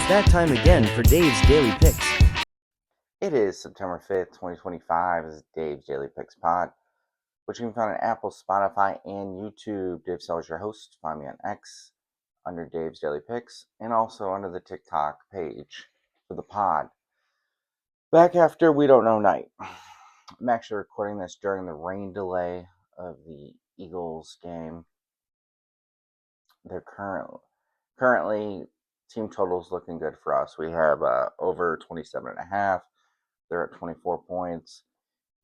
It's that time again for Dave's Daily Picks. It is September 5th, 2025. This is Dave's Daily Picks Pod, which you can find on Apple, Spotify, and YouTube. Dave Sell is your host. Find me on X under Dave's Daily Picks and also under the TikTok page for the pod. Back after We Don't Know Night. I'm actually recording this during the rain delay of the Eagles game. They're currently team totals looking good for us. We have over 27.5. They're at 24 points.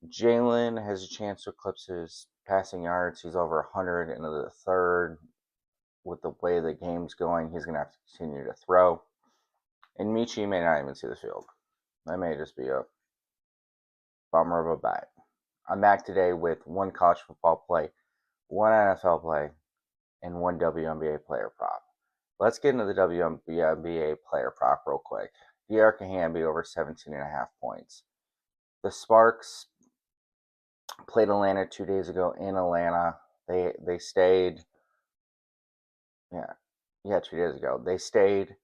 Jalen has a chance to eclipse his passing yards. He's over 100 into the third. With the way the game's going, he's going to have to continue to throw. And Michi may not even see the field. That may just be a bummer of a bet. I'm back today with one college football play, one NFL play, and one WNBA player prop. Let's get into the WNBA player prop real quick. De'Arca Hamby over 17.5 points. The Sparks played Atlanta 2 days ago in Atlanta. They stayed. Yeah, 2 days ago. They stayed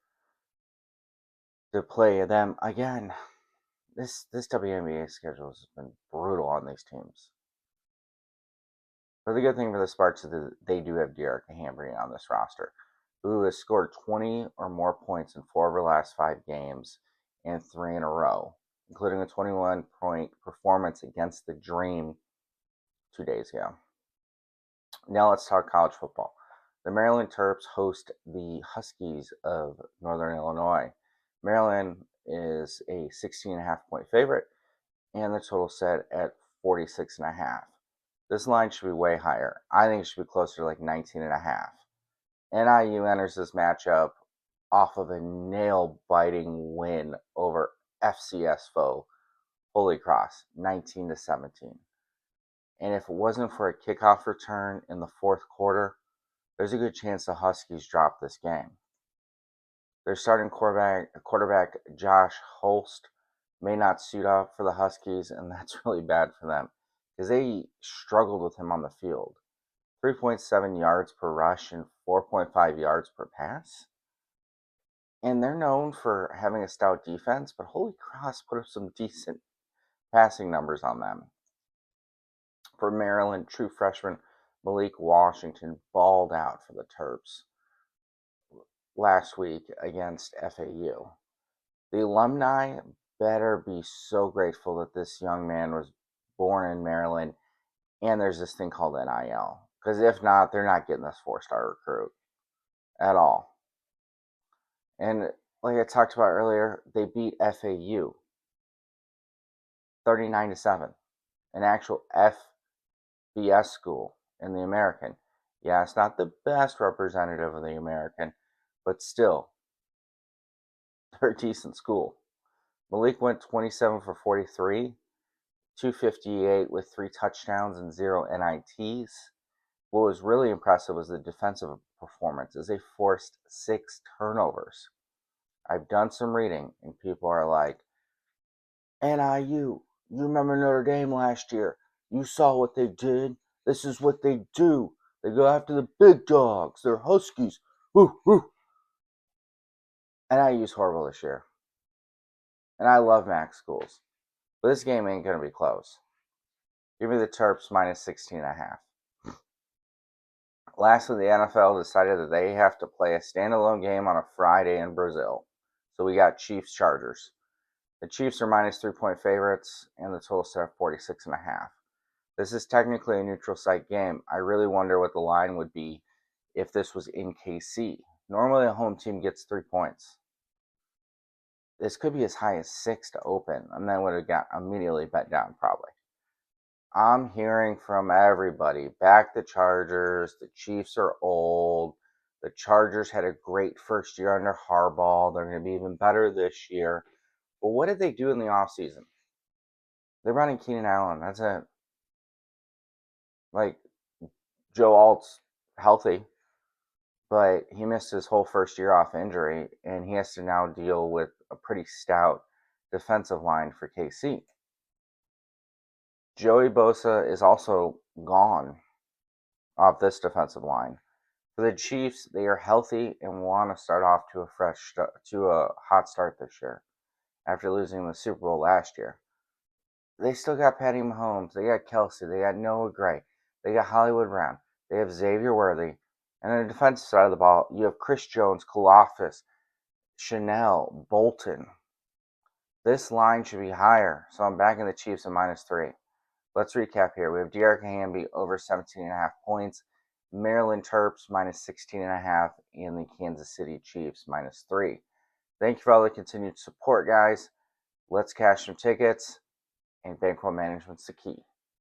to play them again. This WNBA schedule has been brutal on these teams. But the good thing for the Sparks is that they do have De'Arca Hamby on this roster, who has scored 20 or more points in 4 of her last 5 games and 3 in a row, including a 21-point performance against the Dream 2 days ago. Now let's talk college football. The Maryland Terps host the Huskies of Northern Illinois. Maryland is a 16.5-point favorite, and the total set at 46.5. This line should be way higher. I think it should be closer to like 19.5. NIU enters this matchup off of a nail-biting win over FCS foe Holy Cross, 19-17. And if it wasn't for a kickoff return in the fourth quarter, there's a good chance the Huskies drop this game. Their starting quarterback Josh Holst may not suit up for the Huskies, and that's really bad for them because they struggled with him on the field. 3.7 yards per rush and 4.5 yards per pass. And they're known for having a stout defense, but Holy Cross put up some decent passing numbers on them. For Maryland, true freshman Malik Washington balled out for the Terps last week against FAU. The alumni better be so grateful that this young man was born in Maryland and there's this thing called NIL. Because if not, they're not getting this 4-star recruit at all. And like I talked about earlier, they beat FAU 39-7. An actual FBS school in the American. Yeah, it's not the best representative of the American, but still, they're a decent school. Malik went 27 for 43, 258 with 3 touchdowns and 0 NITs. What was really impressive was the defensive performance, as they forced 6 turnovers. I've done some reading, and people are like, NIU, you remember Notre Dame last year? You saw what they did? This is what they do. They go after the big dogs. They're Huskies. Woo, woo. NIU's horrible this year. And I love MAC schools. But this game ain't going to be close. Give me the Terps minus 16.5. Lastly, the NFL decided that they have to play a standalone game on a Friday in Brazil. So we got Chiefs-Chargers. The Chiefs are minus 3-point favorites, and the total set at 46.5. This is technically a neutral site game. I really wonder what the line would be if this was in KC. Normally, a home team gets 3 points. This could be as high as 6 to open, and then would have got immediately bet down probably. I'm hearing from everybody, back the Chargers. The Chiefs are old. The Chargers had a great first year under Harbaugh. They're going to be even better this year. But what did they do in the offseason? They're running Keenan Allen. That's it. Like, Joe Alt's healthy, but he missed his whole first year off injury, and he has to now deal with a pretty stout defensive line for KC. Joey Bosa is also gone off this defensive line. For the Chiefs, they are healthy and want to start off to a hot start this year after losing the Super Bowl last year. They still got Patty Mahomes, they got Kelsey, they got Noah Gray, they got Hollywood Brown, they have Xavier Worthy, and on the defensive side of the ball, you have Chris Jones, Kalafis, Chanel, Bolton. This line should be higher, so I'm backing the Chiefs at -3. Let's recap here. We have Derek Hamby over 17.5 points, Maryland Terps -16.5, and the Kansas City Chiefs -3. Thank you for all the continued support, guys. Let's cash some tickets, and bankroll management's the key.